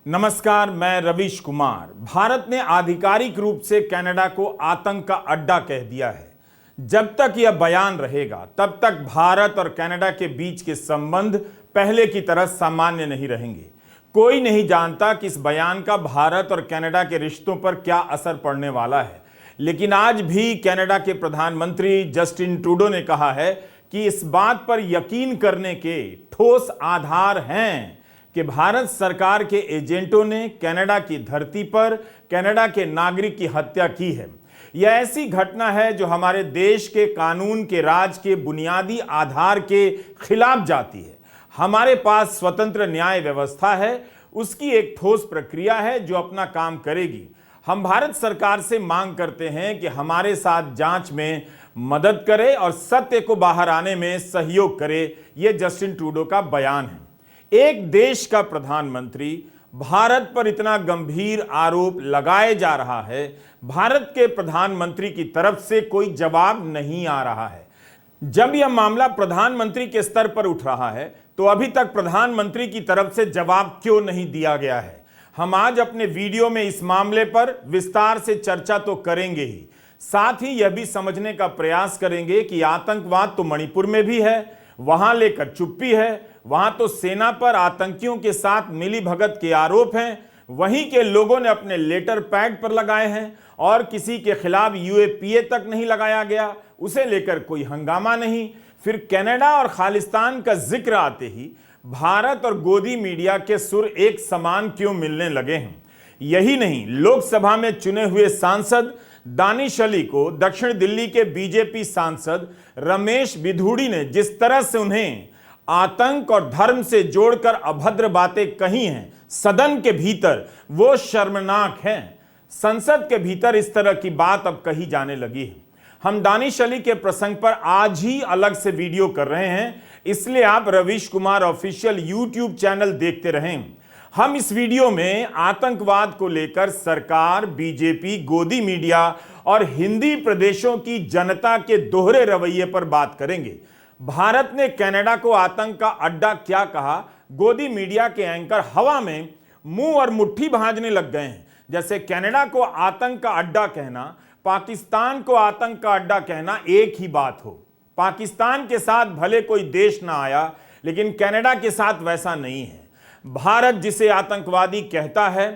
नमस्कार, मैं रवीश कुमार। भारत ने आधिकारिक रूप से कनाडा को आतंक का अड्डा कह दिया है। जब तक यह बयान रहेगा तब तक भारत और कनाडा के बीच के संबंध पहले की तरह सामान्य नहीं रहेंगे। कोई नहीं जानता कि इस बयान का भारत और कनाडा के रिश्तों पर क्या असर पड़ने वाला है, लेकिन आज भी कनाडा के प्रधानमंत्री जस्टिन ट्रूडो ने कहा है कि इस बात पर यकीन करने के ठोस आधार हैं कि भारत सरकार के एजेंटों ने कनाडा की धरती पर कनाडा के नागरिक की हत्या की है। यह ऐसी घटना है जो हमारे देश के कानून के राज के बुनियादी आधार के खिलाफ जाती है। हमारे पास स्वतंत्र न्याय व्यवस्था है, उसकी एक ठोस प्रक्रिया है जो अपना काम करेगी। हम भारत सरकार से मांग करते हैं कि हमारे साथ जांच में मदद करे और सत्य को बाहर आने में सहयोग करे। यह जस्टिन ट्रूडो का बयान है। एक देश का प्रधानमंत्री भारत पर इतना गंभीर आरोप लगाए जा रहा है, भारत के प्रधानमंत्री की तरफ से कोई जवाब नहीं आ रहा है। जब यह मामला प्रधानमंत्री के स्तर पर उठ रहा है तो अभी तक प्रधानमंत्री की तरफ से जवाब क्यों नहीं दिया गया है? हम आज अपने वीडियो में इस मामले पर विस्तार से चर्चा तो करेंगे ही, साथ ही यह भी समझने का प्रयास करेंगे कि आतंकवाद तो मणिपुर में भी है, वहां लेकर चुप्पी है। वहां तो सेना पर आतंकियों के साथ मिलीभगत के आरोप हैं, वहीं के लोगों ने अपने लेटर पैड पर लगाए हैं और किसी के खिलाफ यूएपीए तक नहीं लगाया गया, उसे लेकर कोई हंगामा नहीं। फिर कनाडा और खालिस्तान का जिक्र आते ही भारत और गोदी मीडिया के सुर एक समान क्यों मिलने लगे हैं? यही नहीं, लोकसभा में चुने हुए सांसद दानिश अली को दक्षिण दिल्ली के बीजेपी सांसद रमेश बिधूड़ी ने जिस तरह से उन्हें आतंक और धर्म से जोड़कर अभद्र बातें कही हैं सदन के भीतर, वो शर्मनाक है। संसद के भीतर इस तरह की बात अब कही जाने लगी है। हम दानिश अली के प्रसंग पर आज ही अलग से वीडियो कर रहे हैं, इसलिए आप Ravish Kumar official YouTube channel देखते रहें। हम इस वीडियो में आतंकवाद को लेकर सरकार, बीजेपी, गोदी मीडिया और हिंदी प्रदेशों की जनता के दोहरे रवैये पर बात करेंगे। भारत ने कनाडा को आतंक का अड्डा क्या कहा? गोदी मीडिया के एंकर हवा में मुंह और मुट्ठी भांजने लग गए हैं। जैसे कनाडा को आतंक का अड्डा कहना, पाकिस्तान को आतंक का अड्डा कहना एक ही बात हो। पाकिस्तान के साथ भले कोई देश ना आया, लेकिन कनाडा के साथ वैसा नहीं है। भारत जिसे आतंकवादी कहता है,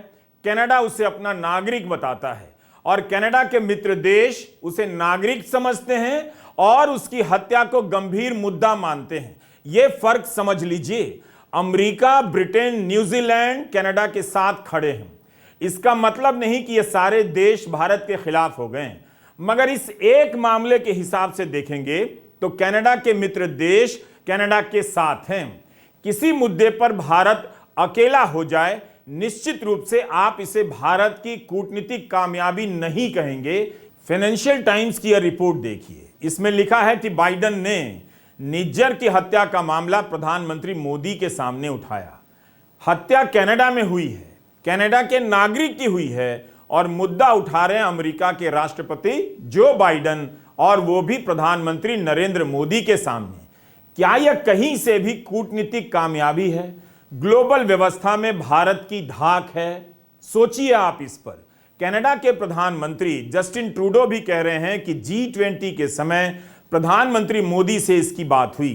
कनाडा उसे अपना नागरिक बताता है और कनाडा के मित्र देश उसे नागरिक समझते हैं और उसकी हत्या को गंभीर मुद्दा मानते हैं। यह फर्क समझ लीजिए। अमेरिका, ब्रिटेन, न्यूजीलैंड कनाडा के साथ खड़े हैं। इसका मतलब नहीं कि ये सारे देश भारत के खिलाफ हो गए हैं, मगर इस एक मामले के हिसाब से देखेंगे तो कनाडा के मित्र देश कनाडा के साथ हैं। किसी मुद्दे पर भारत अकेला हो जाए, निश्चित रूप से आप इसे भारत की कूटनीतिक कामयाबी नहीं कहेंगे। फाइनेंशियल टाइम्स की यह रिपोर्ट देखिए। इसमें लिखा है कि बाइडेन ने निज्जर की हत्या का मामला प्रधानमंत्री मोदी के सामने उठाया। हत्या कनाडा में हुई है, कनाडा के नागरिक की हुई है और मुद्दा उठा रहे हैं अमेरिका के राष्ट्रपति जो बाइडेन और वो भी प्रधानमंत्री नरेंद्र मोदी के सामने। क्या यह कहीं से भी कूटनीतिक कामयाबी है? ग्लोबल व्यवस्था में भारत की धाक है? सोचिए आप इस पर। कनाडा के प्रधानमंत्री जस्टिन ट्रूडो भी कह रहे हैं कि G20 के समय प्रधानमंत्री मोदी से इसकी बात हुई।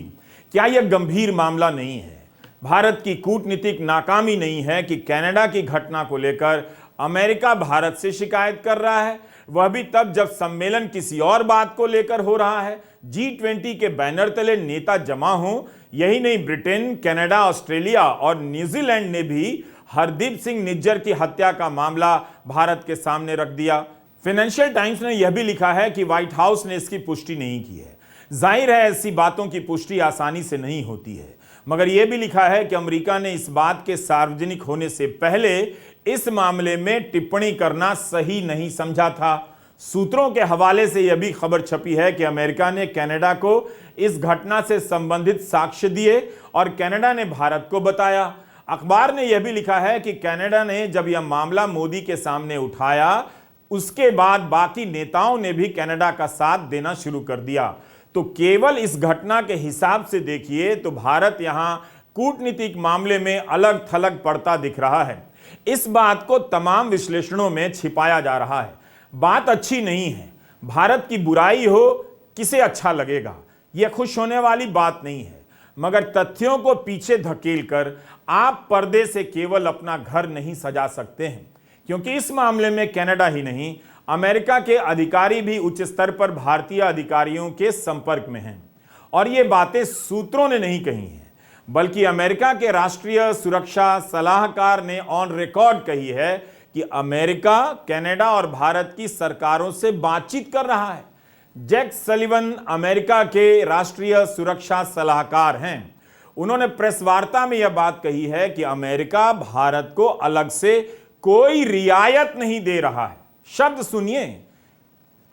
क्या यह गंभीर मामला नहीं है? भारत की कूटनीतिक नाकामी नहीं है कि कनाडा की घटना को लेकर अमेरिका भारत से शिकायत कर रहा है, वह भी तब जब सम्मेलन किसी और बात को लेकर हो रहा है। G20 के बैनर तले नेता जमा हों। यही नहीं, ब्रिटेन, कनाडा, ऑस्ट्रेलिया और न्यूजीलैंड ने भी हरदीप सिंह निज्जर की हत्या का मामला भारत के सामने रख दिया। फाइनेंशियल टाइम्स ने यह भी लिखा है कि व्हाइट हाउस ने इसकी पुष्टि नहीं की है। जाहिर है ऐसी बातों की पुष्टि आसानी से नहीं होती है, मगर यह भी लिखा है कि अमेरिका ने इस बात के सार्वजनिक होने से पहले इस मामले में टिप्पणी करना सही नहीं समझा था। सूत्रों के हवाले से यह भी खबर छपी है कि अमेरिका ने कनाडा को इस घटना से संबंधित साक्ष्य दिए और कनाडा ने भारत को बताया। अखबार ने यह भी लिखा है कि कनाडा ने जब यह मामला मोदी के सामने उठाया, उसके बाद बाकी नेताओं ने भी कनाडा का साथ देना शुरू कर दिया। तो केवल इस घटना के हिसाब से देखिए तो भारत यहां कूटनीतिक मामले में अलग थलग पड़ता दिख रहा है। इस बात को तमाम विश्लेषणों में छिपाया जा रहा है। बात अच्छी नहीं है। भारत की बुराई हो, किसे अच्छा लगेगा? यह खुश होने वाली बात नहीं है। मगर तथ्यों को पीछे धकेलकर आप पर्दे से केवल अपना घर नहीं सजा सकते हैं, क्योंकि इस मामले में कनाडा ही नहीं, अमेरिका के अधिकारी भी उच्च स्तर पर भारतीय अधिकारियों के संपर्क में हैं। और ये बातें सूत्रों ने नहीं कही हैं, बल्कि अमेरिका के राष्ट्रीय सुरक्षा सलाहकार ने ऑन रिकॉर्ड कही है कि अमेरिका, कनाडा और भारत की सरकारों से बातचीत कर रहा है। जैक सलिवन अमेरिका के राष्ट्रीय सुरक्षा सलाहकार हैं। उन्होंने प्रेस वार्ता में यह बात कही है कि अमेरिका भारत को अलग से कोई रियायत नहीं दे रहा है। शब्द सुनिए,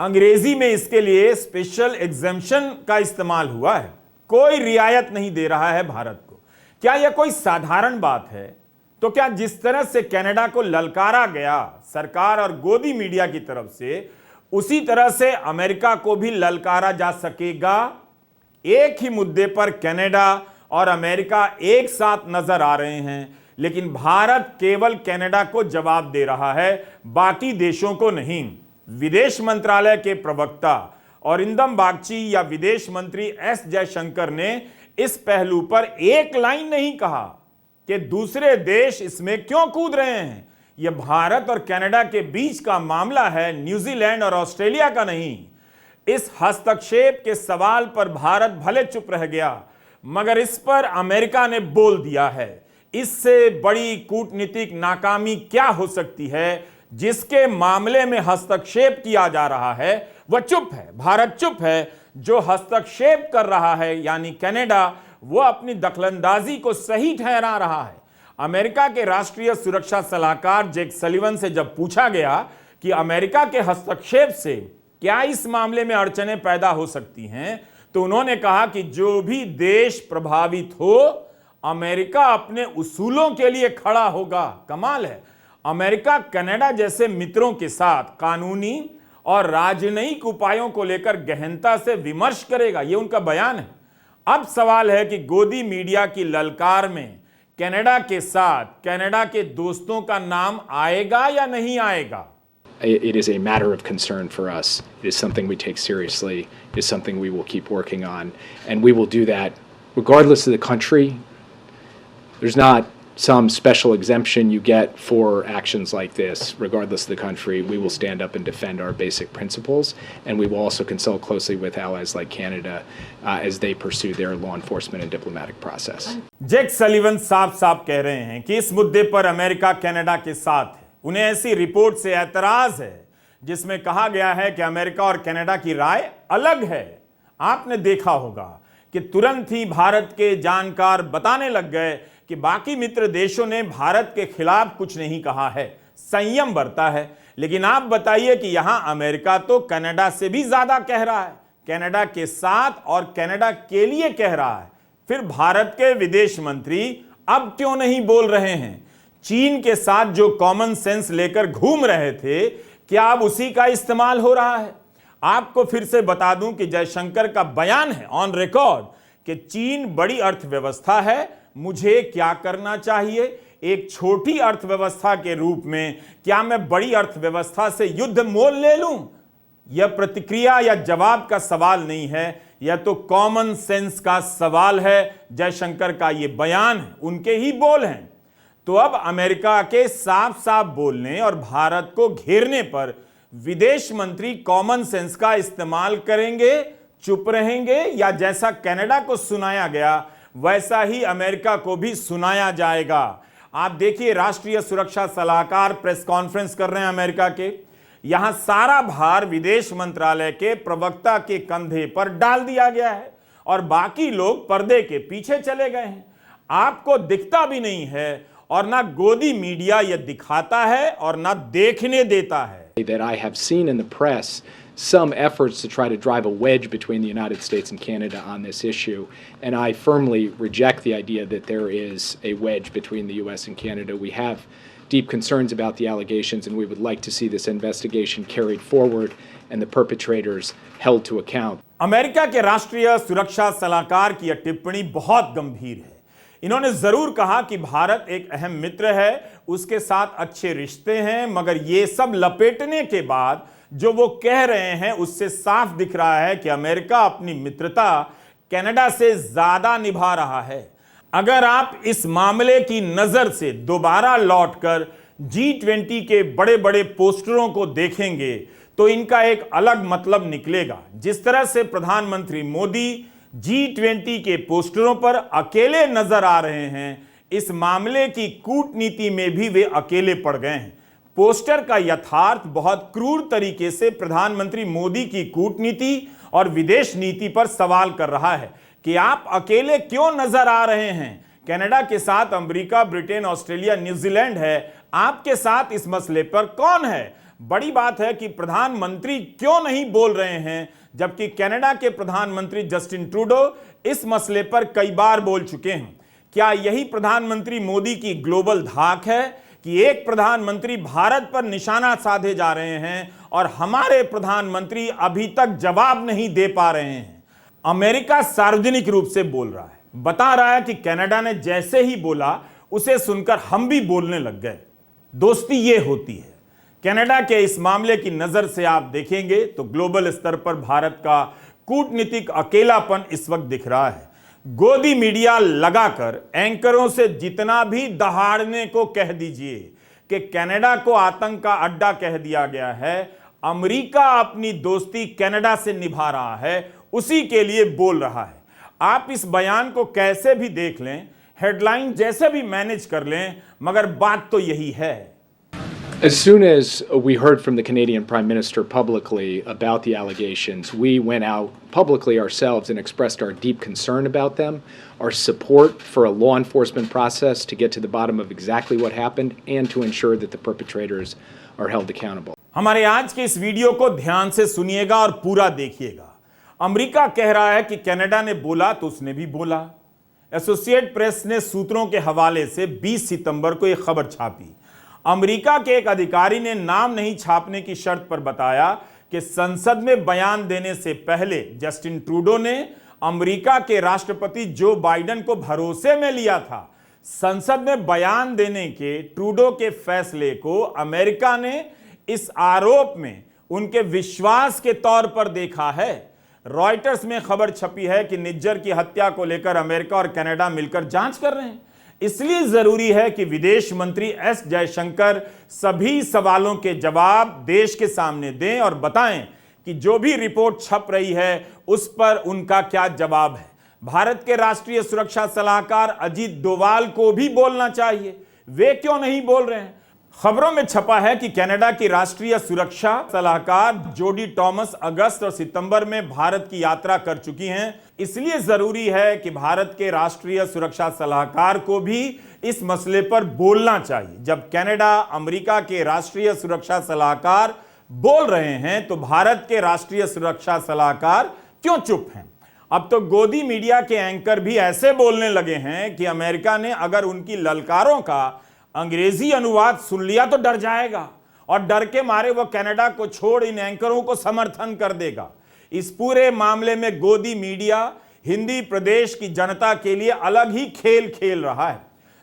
अंग्रेजी में इसके लिए स्पेशल एग्जेम्पशन का इस्तेमाल हुआ है। कोई रियायत नहीं दे रहा है भारत को। क्या यह कोई साधारण बात है? तो क्या जिस तरह से कनाडा को ललकारा गया सरकार और गोदी मीडिया की तरफ से, उसी तरह से अमेरिका को भी ललकारा जा सकेगा? एक ही मुद्दे पर कनाडा और अमेरिका एक साथ नजर आ रहे हैं, लेकिन भारत केवल कनाडा को जवाब दे रहा है, बाकी देशों को नहीं। विदेश मंत्रालय के प्रवक्ता अरिंदम बागची या विदेश मंत्री एस जयशंकर ने इस पहलू पर एक लाइन नहीं कहा कि दूसरे देश इसमें क्यों कूद रहे हैं। यह भारत और कनाडा के बीच का मामला है, न्यूजीलैंड और ऑस्ट्रेलिया का नहीं। इस हस्तक्षेप के सवाल पर भारत भले चुप रह गया, मगर इस पर अमेरिका ने बोल दिया है। इससे बड़ी कूटनीतिक नाकामी क्या हो सकती है? जिसके मामले में हस्तक्षेप किया जा रहा है वह चुप है। भारत चुप है। जो हस्तक्षेप कर रहा है यानी कनाडा, वो अपनी दखलंदाजी को सही ठहरा रहा है। अमेरिका के राष्ट्रीय सुरक्षा सलाहकार जैक सलिवन से जब पूछा गया कि अमेरिका के हस्तक्षेप से क्या इस मामले में अड़चनें पैदा हो सकती हैं, तो उन्होंने कहा कि जो भी देश प्रभावित हो, अमेरिका अपने उसूलों के लिए खड़ा होगा। कमाल है। अमेरिका कनाडा जैसे मित्रों के साथ कानूनी और राजनयिक उपायों को लेकर गहनता से विमर्श करेगा, यह उनका बयान है। अब सवाल है कि गोदी मीडिया की ललकार में कनाडा के साथ कनाडा के दोस्तों का नाम आएगा या नहीं आएगा? It is a matter of concern for us. It is something we take seriously. It is something we will keep working on. And we will do that regardless of the country. There's not some special exemption you get for actions like this. Regardless of the country, we will stand up and defend our basic principles. And we will also consult closely with allies like Canada as they pursue their law enforcement and diplomatic process. Jack Sullivan साफ-साफ कह रहे हैं कि इस मुद्दे पर America Canada के साथ है। उन्हें ऐसी रिपोर्ट से ऐतराज है जिसमें कहा गया है कि अमेरिका और कनाडा की राय अलग है। आपने देखा होगा कि तुरंत ही भारत के जानकार बताने लग गए कि बाकी मित्र देशों ने भारत के खिलाफ कुछ नहीं कहा है, संयम बरता है। लेकिन आप बताइए कि यहां अमेरिका तो कनाडा से भी ज्यादा कह रहा है, कनाडा के साथ और कनाडा के लिए कह रहा है। फिर भारत के विदेश मंत्री अब क्यों नहीं बोल रहे हैं? चीन के साथ जो कॉमन सेंस लेकर घूम रहे थे, क्या अब उसी का इस्तेमाल हो रहा है? आपको फिर से बता दूं कि जयशंकर का बयान है ऑन रिकॉर्ड कि चीन बड़ी अर्थव्यवस्था है, मुझे क्या करना चाहिए? एक छोटी अर्थव्यवस्था के रूप में क्या मैं बड़ी अर्थव्यवस्था से युद्ध मोल ले लूं? यह प्रतिक्रिया या जवाब का सवाल नहीं है, यह तो कॉमन सेंस का सवाल है। जयशंकर का यह बयान है, उनके ही बोल हैं। तो अब अमेरिका के साफ साफ बोलने और भारत को घेरने पर विदेश मंत्री कॉमन सेंस का इस्तेमाल करेंगे, चुप रहेंगे, या जैसा कनाडा को सुनाया गया वैसा ही अमेरिका को भी सुनाया जाएगा? आप देखिए, राष्ट्रीय सुरक्षा सलाहकार प्रेस कॉन्फ्रेंस कर रहे हैं अमेरिका के। यहां सारा भार विदेश मंत्रालय के प्रवक्ता के कंधे पर डाल दिया गया है और बाकी लोग पर्दे के पीछे चले गए हैं। आपको दिखता भी नहीं है और ना गोदी मीडिया यह दिखाता है और ना देखने देता है। That I have seen in the press some efforts to try to drive a wedge between the United States and Canada on this issue, and I firmly reject the idea that there is a wedge between the US and Canada. We have deep concerns about the allegations, and we would like to see this investigation carried forward and the perpetrators held to account. America के राष्ट्रीय सुरक्षा सलाहकार की यह टिप्पणी बहुत गंभीर है। इन्होंने जरूर कहा कि भारत एक अहम मित्र है, उसके साथ अच्छे रिश्ते हैं, मगर ये सब लपेटने के बाद जो वो कह रहे हैं उससे साफ दिख रहा है कि अमेरिका अपनी मित्रता कनाडा से ज्यादा निभा रहा है। अगर आप इस मामले की नजर से दोबारा लौटकर G20 के बड़े बड़े पोस्टरों को देखेंगे तो इनका एक अलग मतलब निकलेगा। जिस तरह से प्रधानमंत्री मोदी G20 के पोस्टरों पर अकेले नजर आ रहे हैं, इस मामले की कूटनीति में भी वे अकेले पड़ गए हैं। पोस्टर का यथार्थ बहुत क्रूर तरीके से प्रधानमंत्री मोदी की कूटनीति और विदेश नीति पर सवाल कर रहा है कि आप अकेले क्यों नजर आ रहे हैं। कनाडा के साथ अमेरिका, ब्रिटेन, ऑस्ट्रेलिया, न्यूजीलैंड है, आपके साथ इस मसले पर कौन है। बड़ी बात है कि प्रधानमंत्री क्यों नहीं बोल रहे हैं, जबकि कनाडा के प्रधानमंत्री जस्टिन ट्रूडो इस मसले पर कई बार बोल चुके हैं। क्या यही प्रधानमंत्री मोदी की ग्लोबल धाक है कि एक प्रधानमंत्री भारत पर निशाना साधे जा रहे हैं और हमारे प्रधानमंत्री अभी तक जवाब नहीं दे पा रहे हैं। अमेरिका सार्वजनिक रूप से बोल रहा है, बता रहा है कि कनाडा ने जैसे ही बोला उसे सुनकर हम भी बोलने लग गए। दोस्ती ये होती है। कनाडा के इस मामले की नजर से आप देखेंगे तो ग्लोबल स्तर पर भारत का कूटनीतिक अकेलापन इस वक्त दिख रहा है। गोदी मीडिया लगाकर एंकरों से जितना भी दहाड़ने को कह दीजिए कि कनाडा को आतंक का अड्डा कह दिया गया है, अमेरिका अपनी दोस्ती कनाडा से निभा रहा है, उसी के लिए बोल रहा है। आप इस बयान को कैसे भी देख लें, हेडलाइन जैसे भी मैनेज कर लें, मगर बात तो यही है। As soon as we heard from the Canadian Prime Minister publicly about the allegations, we went out publicly ourselves and expressed our deep concern about them, our support for a law enforcement process to get to the bottom of exactly what happened and to ensure that the perpetrators are held accountable. हमारे आज के इस video को ध्यान से सुनिएगा और पूरा देखिएगा। अमेरिका कह रहा है कि कनाडा ने बोला तो उसने भी बोला। एसोसिएट प्रेस ने सूत्रों के हवाले से 20 सितंबर को एक खबर छापी। अमेरिका के एक अधिकारी ने नाम नहीं छापने की शर्त पर बताया कि संसद में बयान देने से पहले जस्टिन ट्रूडो ने अमेरिका के राष्ट्रपति जो बाइडेन को भरोसे में लिया था। संसद में बयान देने के ट्रूडो के फैसले को अमेरिका ने इस आरोप में उनके विश्वास के तौर पर देखा है। रॉयटर्स में खबर छपी है कि निज्जर की हत्या को लेकर अमेरिका और कनाडा मिलकर जांच कर रहे हैं। इसलिए जरूरी है कि विदेश मंत्री एस जयशंकर सभी सवालों के जवाब देश के सामने दें और बताएं कि जो भी रिपोर्ट छप रही है उस पर उनका क्या जवाब है। भारत के राष्ट्रीय सुरक्षा सलाहकार अजीत डोवाल को भी बोलना चाहिए, वे क्यों नहीं बोल रहे हैं। खबरों में छपा है कि कनाडा की राष्ट्रीय सुरक्षा सलाहकार जोडी टॉमस अगस्त और सितंबर में भारत की यात्रा कर चुकी हैं। इसलिए जरूरी है कि भारत के राष्ट्रीय सुरक्षा सलाहकार को भी इस मसले पर बोलना चाहिए। जब कनाडा अमेरिका के राष्ट्रीय सुरक्षा सलाहकार बोल रहे हैं तो भारत के राष्ट्रीय सुरक्षा सलाहकार क्यों चुप हैं। अब तो गोदी मीडिया के एंकर भी ऐसे बोलने लगे हैं कि अमेरिका ने अगर उनकी ललकारों का अंग्रेजी अनुवाद सुन लिया तो डर जाएगा और डर के मारे वह कनाडा को छोड़ इन एंकरों को समर्थन कर देगा। इस पूरे मामले में गोदी मीडिया हिंदी प्रदेश की जनता के लिए अलग ही खेल खेल रहा है।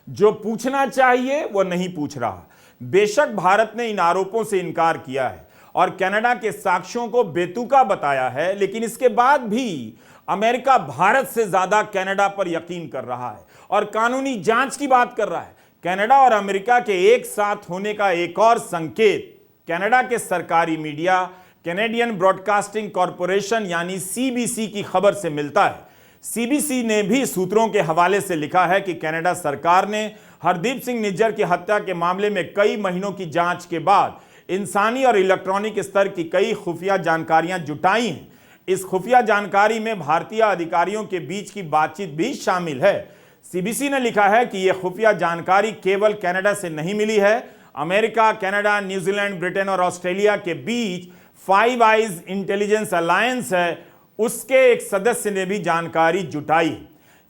जो पूछना चाहिए वो नहीं पूछ रहा। बेशक भारत ने इन आरोपों से इनकार किया है और कनाडा के साक्ष्यों को बेतुका बताया है, लेकिन इसके बाद भी अमेरिका भारत से ज्यादा कनाडा पर यकीन कर रहा है और कानूनी जांच की बात कर रहा है। कनाडा और अमेरिका के एक साथ होने का एक और संकेत कनाडा के सरकारी मीडिया कैनेडियन ब्रॉडकास्टिंग कॉरपोरेशन यानी सीबीसी की खबर से मिलता है। सीबीसी ने भी सूत्रों के हवाले से लिखा है कि कनाडा सरकार ने हरदीप सिंह निज्जर की हत्या के मामले में कई महीनों की जांच के बाद इंसानी और इलेक्ट्रॉनिक स्तर की कई खुफिया जानकारियां जुटाई हैं। इस खुफिया जानकारी में भारतीय अधिकारियों के बीच की बातचीत भी शामिल है। सीबीसी ने लिखा है कि यह खुफिया जानकारी केवल कनाडा से नहीं मिली है। अमेरिका, कनाडा, न्यूजीलैंड, ब्रिटेन और ऑस्ट्रेलिया के बीच फाइव आइज इंटेलिजेंस अलायंस है, उसके एक सदस्य ने भी जानकारी जुटाई।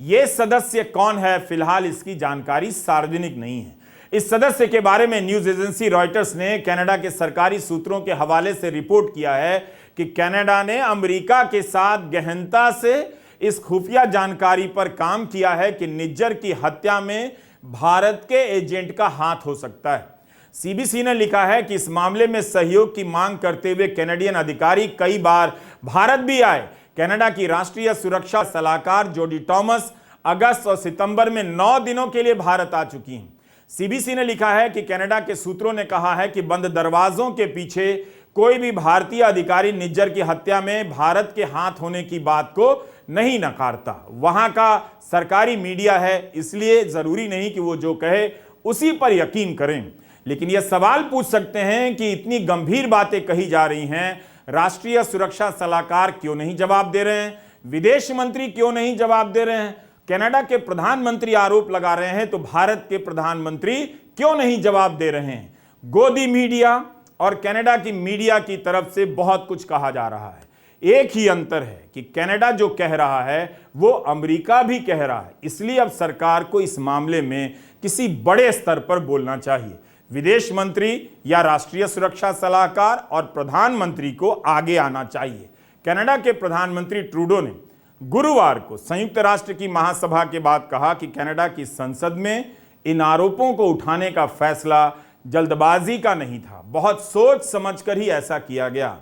यह सदस्य कौन है, फिलहाल इसकी जानकारी सार्वजनिक नहीं है। इस सदस्य के बारे में न्यूज एजेंसी रॉयटर्स ने कनाडा के सरकारी सूत्रों के हवाले से रिपोर्ट किया है कि कनाडा ने अमेरिका के साथ गहनता से इस खुफिया जानकारी पर काम किया है कि निज्जर की हत्या में भारत के एजेंट का हाथ हो सकता है। सीबीसी ने लिखा है कि इस मामले में सहयोग की मांग करते हुए कैनेडियन अधिकारी कई बार भारत भी आए। कनाडा की राष्ट्रीय सुरक्षा सलाहकार जोडी टॉमस अगस्त और सितंबर में 9 दिनों के लिए भारत आ चुकी हैं। सीबीसी ने लिखा है कि कनाडा के सूत्रों ने कहा है कि बंद दरवाजों के पीछे कोई भी भारतीय अधिकारी निज्जर की हत्या में भारत के हाथ होने की बात को नहीं नकारता। वहां का सरकारी मीडिया है, इसलिए जरूरी नहीं कि वो जो कहे उसी पर यकीन करें। लेकिन यह सवाल पूछ सकते हैं कि इतनी गंभीर बातें कही जा रही हैं, राष्ट्रीय सुरक्षा सलाहकार क्यों नहीं जवाब दे रहे हैं, विदेश मंत्री क्यों नहीं जवाब दे रहे हैं, कनाडा के प्रधानमंत्री आरोप लगा रहे हैं तो भारत के प्रधानमंत्री क्यों नहीं जवाब दे रहे हैं। गोदी मीडिया और कनाडा की मीडिया की तरफ से बहुत कुछ कहा जा रहा है। एक ही अंतर है कि कनाडा जो कह रहा है वो अमेरिका भी कह रहा है, इसलिए अब सरकार को इस मामले में किसी बड़े स्तर पर बोलना चाहिए। विदेश मंत्री या राष्ट्रीय सुरक्षा सलाहकार और प्रधानमंत्री को आगे आना चाहिए। कनाडा के प्रधानमंत्री ट्रूडो ने गुरुवार को संयुक्त राष्ट्र की महासभा के बाद कहा कि कनाडा की संसद में इन आरोपों को उठाने का फैसला जल्दबाजी का नहीं था, बहुत सोच समझकर ही ऐसा किया गया।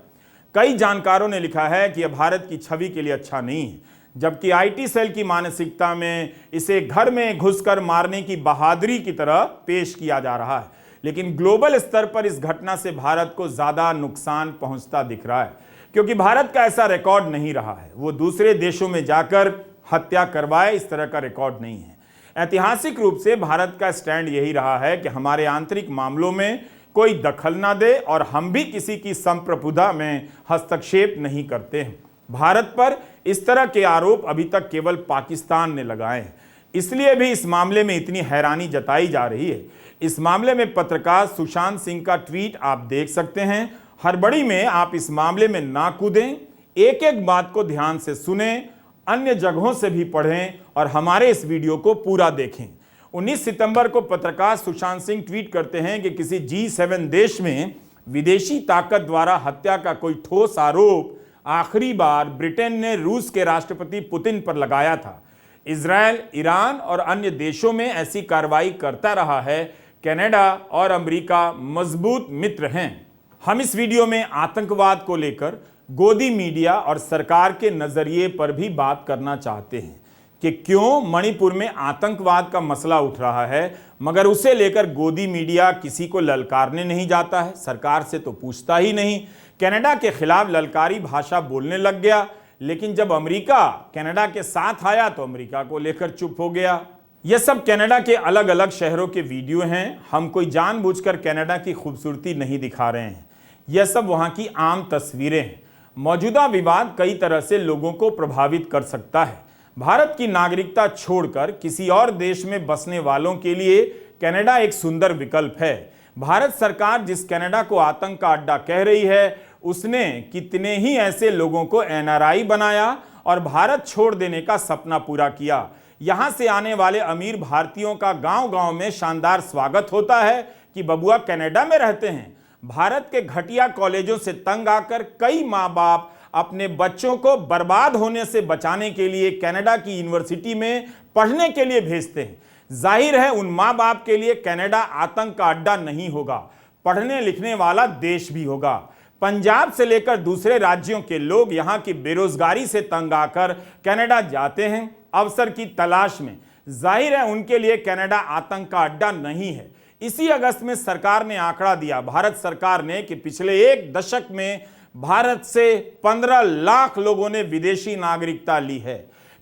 कई जानकारों ने लिखा है कि यह भारत की छवि के लिए अच्छा नहीं है, जबकि आईटी सेल की मानसिकता में इसे घर में घुसकर मारने की बहादुरी की तरह पेश किया जा रहा है। लेकिन ग्लोबल स्तर पर इस घटना से भारत को ज्यादा नुकसान पहुंचता दिख रहा है, क्योंकि भारत का ऐसा रिकॉर्ड नहीं रहा है। वो दूसरे देशों में जाकर हत्या करवाए, इस तरह का रिकॉर्ड नहीं है। ऐतिहासिक रूप से भारत का स्टैंड यही रहा है कि हमारे आंतरिक मामलों में कोई दखल ना दे और हम भी किसी की संप्रभुता में हस्तक्षेप नहीं करते हैं। भारत पर इस तरह के आरोप अभी तक केवल पाकिस्तान ने लगाए हैं, इसलिए भी इस मामले में इतनी हैरानी जताई जा रही है। इस मामले में पत्रकार सुशांत सिंह का ट्वीट आप देख सकते हैं। हड़बड़ी में आप इस मामले में ना कूदें, एक एक बात को ध्यान से सुनें, अन्य जगहों से भी पढ़ें और हमारे इस वीडियो को पूरा देखें। 19 सितंबर को पत्रकार सुशांत सिंह ट्वीट करते हैं कि किसी G7 देश में विदेशी ताकत द्वारा हत्या का कोई ठोस आरोप आखिरी बार ब्रिटेन ने रूस के राष्ट्रपति पुतिन पर लगाया था। इजरायल, ईरान और अन्य देशों में ऐसी कार्रवाई करता रहा है। कनाडा और अमेरिका मजबूत मित्र हैं। हम इस वीडियो में आतंकवाद को लेकर गोदी मीडिया और सरकार के नजरिए पर भी बात करना चाहते हैं कि क्यों मणिपुर में आतंकवाद का मसला उठ रहा है, मगर उसे लेकर गोदी मीडिया किसी को ललकारने नहीं जाता है, सरकार से तो पूछता ही नहीं। कनाडा के खिलाफ ललकारी भाषा बोलने लग गया, लेकिन जब अमेरिका कनाडा के साथ आया तो अमेरिका को लेकर चुप हो गया। यह सब कनाडा के अलग अलग शहरों के वीडियो हैं। हम कोई जानबूझकर कनाडा की खूबसूरती नहीं दिखा रहे हैं, यह सब वहां की आम तस्वीरें हैं। मौजूदा विवाद कई तरह से लोगों को प्रभावित कर सकता है। भारत की नागरिकता छोड़कर किसी और देश में बसने वालों के लिए कनाडा एक सुंदर विकल्प है। भारत सरकार जिस कनाडा को आतंक का अड्डा कह रही है, उसने कितने ही ऐसे लोगों को एनआरआई बनाया और भारत छोड़ देने का सपना पूरा किया। यहां से आने वाले अमीर भारतीयों का गांव-गांव में शानदार स्वागत होता है कि बबुआ कनाडा में रहते हैं। भारत के घटिया कॉलेजों से तंग आकर कई माँ बाप अपने बच्चों को बर्बाद होने से बचाने के लिए कनाडा की यूनिवर्सिटी में पढ़ने के लिए भेजते हैं। जाहिर है उन माँ बाप के लिए कनाडा आतंक का अड्डा नहीं होगा, पढ़ने लिखने वाला देश भी होगा। पंजाब से लेकर दूसरे राज्यों के लोग यहाँ की बेरोजगारी से तंग आकर कनाडा जाते हैं अवसर की तलाश में। जाहिर है उनके लिए कनाडा आतंक का अड्डा नहीं है। इसी अगस्त में सरकार ने आंकड़ा दिया, भारत सरकार ने, कि पिछले एक दशक में भारत से 15 लाख लोगों ने विदेशी नागरिकता ली है।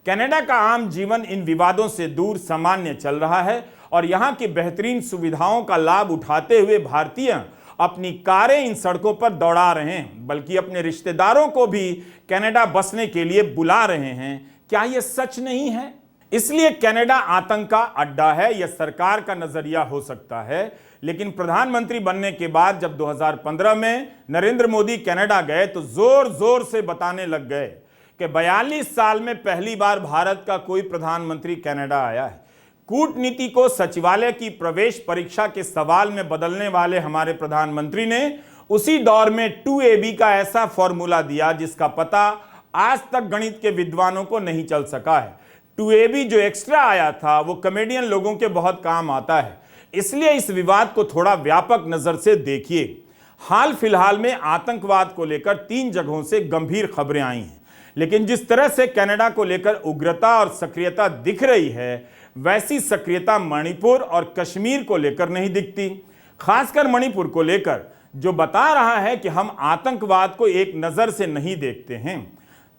कनाडा का आम जीवन इन विवादों से दूर सामान्य चल रहा है और यहाँ की बेहतरीन सुविधाओं का लाभ उठाते हुए भारतीय अपनी कारें इन सड़कों पर दौड़ा रहे हैं, बल्कि अपने रिश्तेदारों को भी कनाडा बसने के लिए बुला रहे हैं। क्या यह सच नहीं है? इसलिए कनाडा आतंक का अड्डा है, यह सरकार का नजरिया हो सकता है। लेकिन प्रधानमंत्री बनने के बाद जब 2015 में नरेंद्र मोदी कनाडा गए तो जोर जोर से बताने लग गए कि 42 साल में पहली बार भारत का कोई प्रधानमंत्री कनाडा आया है। कूटनीति को सचिवालय की प्रवेश परीक्षा के सवाल में बदलने वाले हमारे प्रधानमंत्री ने उसी दौर में 2AB का ऐसा फॉर्मूला दिया जिसका पता आज तक गणित के विद्वानों को नहीं चल सका है। 2AB जो एक्स्ट्रा आया था वो कॉमेडियन लोगों के बहुत काम आता है, इसलिए इस विवाद को थोड़ा व्यापक नजर से देखिए। हाल फिलहाल में आतंकवाद को लेकर 3 जगहों से गंभीर खबरें आई हैं, लेकिन जिस तरह से कनाडा को लेकर उग्रता और सक्रियता दिख रही है, वैसी सक्रियता मणिपुर और कश्मीर को लेकर नहीं दिखती। खासकर मणिपुर को लेकर जो बता रहा है कि हम आतंकवाद को एक नजर से नहीं देखते हैं।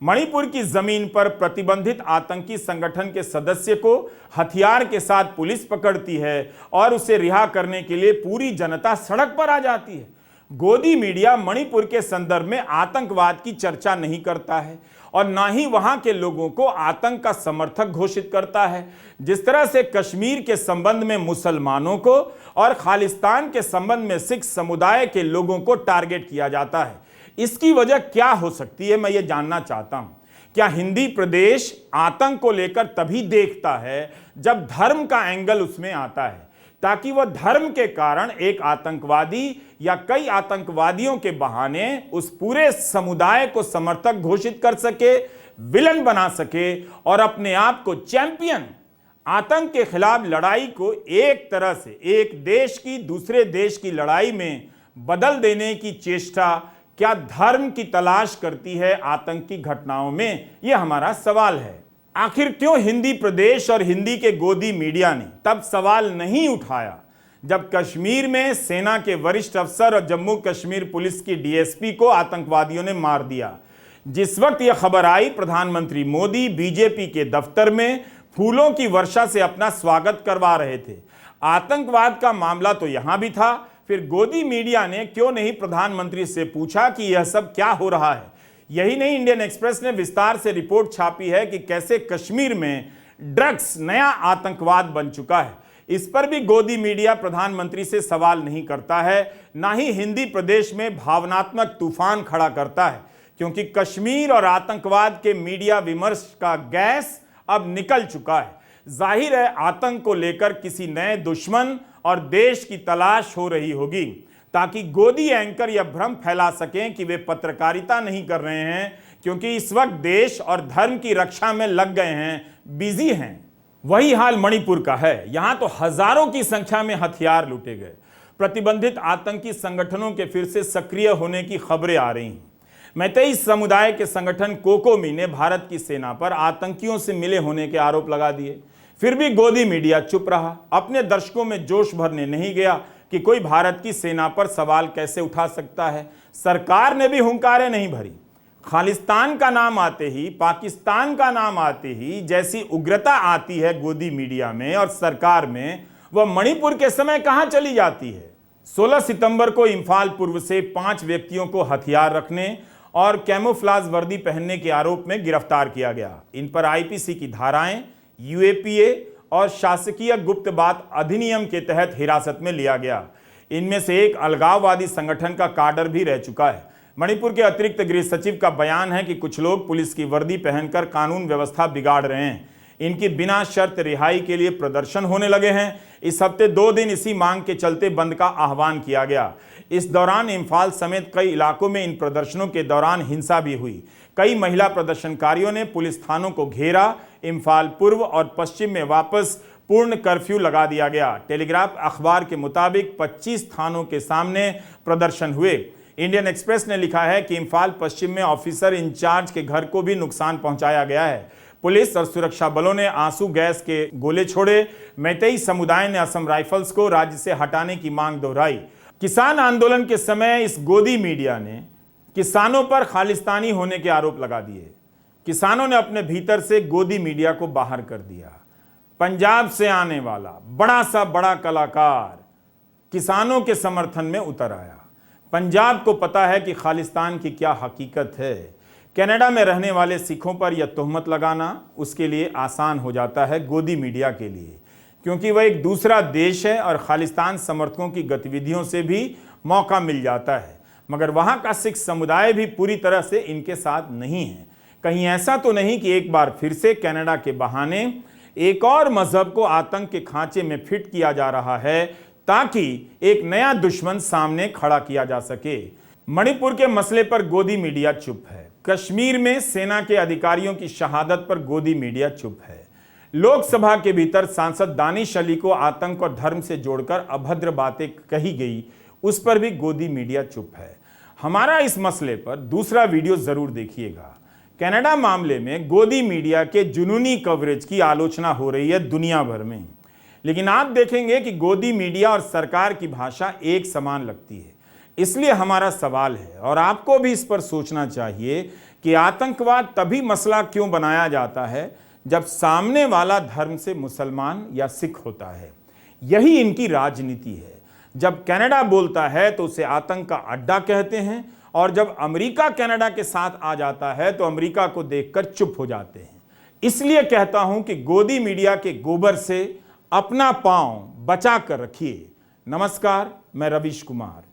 मणिपुर की जमीन पर प्रतिबंधित आतंकी संगठन के सदस्य को हथियार के साथ पुलिस पकड़ती है और उसे रिहा करने के लिए पूरी जनता सड़क पर आ जाती है। गोदी मीडिया मणिपुर के संदर्भ में आतंकवाद की चर्चा नहीं करता है और ना ही वहां के लोगों को आतंक का समर्थक घोषित करता है। जिस तरह से कश्मीर के संबंध में मुसलमानों को और खालिस्तान के संबंध में सिख समुदाय के लोगों को टारगेट किया जाता है, इसकी वजह क्या हो सकती है, मैं ये जानना चाहता हूं। क्या हिंदी प्रदेश आतंक को लेकर तभी देखता है जब धर्म का एंगल उसमें आता है, ताकि वह धर्म के कारण एक आतंकवादी या कई आतंकवादियों के बहाने उस पूरे समुदाय को समर्थक घोषित कर सके, विलन बना सके और अपने आप को चैंपियन, आतंक के खिलाफ लड़ाई को एक तरह से एक देश की दूसरे देश की लड़ाई में बदल देने की चेष्टा क्या धर्म की तलाश करती है आतंकी घटनाओं में? यह हमारा सवाल है। आखिर क्यों हिंदी प्रदेश और हिंदी के गोदी मीडिया ने तब सवाल नहीं उठाया जब कश्मीर में सेना के वरिष्ठ अफसर और जम्मू कश्मीर पुलिस की डीएसपी को आतंकवादियों ने मार दिया? जिस वक्त यह खबर आई, प्रधानमंत्री मोदी बीजेपी के दफ्तर में फूलों की वर्षा से अपना स्वागत करवा रहे थे। आतंकवाद का मामला तो यहां भी था, फिर गोदी मीडिया ने क्यों नहीं प्रधानमंत्री से पूछा कि यह सब क्या हो रहा है? यही नहीं, इंडियन एक्सप्रेस ने विस्तार से रिपोर्ट छापी है कि कैसे कश्मीर में ड्रग्स नया आतंकवाद बन चुका है। इस पर भी गोदी मीडिया प्रधानमंत्री से सवाल नहीं करता है, ना ही हिंदी प्रदेश में भावनात्मक तूफान खड़ा करता है, क्योंकि कश्मीर और आतंकवाद के मीडिया विमर्श का गैस अब निकल चुका है। जाहिर है आतंक को लेकर किसी नए दुश्मन और देश की तलाश हो रही होगी, ताकि गोदी एंकर यह भ्रम फैला सकें कि वे पत्रकारिता नहीं कर रहे हैं, क्योंकि इस वक्त देश और धर्म की रक्षा में लग गए हैं, बिजी हैं। वही हाल मणिपुर का है। यहां तो हजारों की संख्या में हथियार लूटे गए। प्रतिबंधित आतंकी संगठनों के फिर से सक्रिय होने की खबरें आ रही हैं। मैतेई समुदाय के संगठन कोकोमी ने भारत की सेना पर आतंकियों से मिले होने के आरोप लगा दिए। फिर भी गोदी मीडिया चुप रहा, अपने दर्शकों में जोश भरने नहीं गया कि कोई भारत की सेना पर सवाल कैसे उठा सकता है। सरकार ने भी हुंकारें नहीं भरी। खालिस्तान का नाम आते ही, पाकिस्तान का नाम आते ही जैसी उग्रता आती है गोदी मीडिया में और सरकार में, वह मणिपुर के समय कहां चली जाती है। 16 सितंबर को इम्फाल पूर्व से 5 व्यक्तियों को हथियार रखने और कैमोफ्लाज वर्दी पहनने के आरोप में गिरफ्तार किया गया। इन पर आईपीसी की धाराएं, यूएपीए और शासकीय गुप्त बात अधिनियम के तहत हिरासत में लिया गया। इनमें से एक अलगाववादी संगठन का काडर भी रह चुका है। मणिपुर के अतिरिक्त गृह सचिव का बयान है कि कुछ लोग पुलिस की वर्दी पहनकर कानून व्यवस्था बिगाड़ रहे हैं। इनकी बिना शर्त रिहाई के लिए प्रदर्शन होने लगे हैं। इस हफ्ते 2 दिन इसी मांग के चलते बंद का आह्वान किया गया। इस दौरान इम्फाल समेत कई इलाकों में इन प्रदर्शनों के दौरान हिंसा भी हुई। कई महिला प्रदर्शनकारियों ने पुलिस थानों को घेरा। इम्फाल पूर्व और पश्चिम में वापस पूर्ण कर्फ्यू लगा दिया गया। टेलीग्राफ अखबार के मुताबिक 25 थानों के सामने प्रदर्शन हुए। इंडियन एक्सप्रेस ने लिखा है कि इम्फाल पश्चिम में ऑफिसर इंचार्ज के घर को भी नुकसान पहुंचाया गया है। पुलिस और सुरक्षा बलों ने आंसू गैस के गोले छोड़े। मैतेई समुदाय ने असम राइफल्स को राज्य से हटाने की मांग दोहराई। किसान आंदोलन के समय इस गोदी मीडिया ने किसानों पर खालिस्तानी होने के आरोप लगा दिए। किसानों ने अपने भीतर से गोदी मीडिया को बाहर कर दिया। पंजाब से आने वाला बड़ा सा बड़ा कलाकार किसानों के समर्थन में उतर आया। पंजाब को पता है कि खालिस्तान की क्या हकीकत है। कनाडा में रहने वाले सिखों पर यह तोहमत लगाना उसके लिए आसान हो जाता है गोदी मीडिया के लिए, क्योंकि वह एक दूसरा देश है और खालिस्तान समर्थकों की गतिविधियों से भी मौका मिल जाता है। मगर वहां का सिख समुदाय भी पूरी तरह से इनके साथ नहीं है। कहीं ऐसा तो नहीं कि एक बार फिर से कनाडा के बहाने एक और मजहब को आतंक के खांचे में फिट किया जा रहा है, ताकि एक नया दुश्मन सामने खड़ा किया जा सके। मणिपुर के मसले पर गोदी मीडिया चुप है। कश्मीर में सेना के अधिकारियों की शहादत पर गोदी मीडिया चुप है। लोकसभा के भीतर सांसद दानिश अली को आतंक और धर्म से जोड़कर अभद्र बातें कही गई, उस पर भी गोदी मीडिया चुप है। हमारा इस मसले पर दूसरा वीडियो जरूर देखिएगा। कनाडा मामले में गोदी मीडिया के जुनूनी कवरेज की आलोचना हो रही है दुनिया भर में, लेकिन आप देखेंगे कि गोदी मीडिया और सरकार की भाषा एक समान लगती है। इसलिए हमारा सवाल है, और आपको भी इस पर सोचना चाहिए, कि आतंकवाद तभी मसला क्यों बनाया जाता है जब सामने वाला धर्म से मुसलमान या सिख होता है। यही इनकी राजनीति है। जब कनाडा बोलता है तो उसे आतंक का अड्डा कहते हैं, और जब अमेरिका कनाडा के साथ आ जाता है तो अमेरिका को देखकर चुप हो जाते हैं। इसलिए कहता हूं कि गोदी मीडिया के गोबर से अपना पांव बचा कर रखिए। नमस्कार, मैं रवीश कुमार।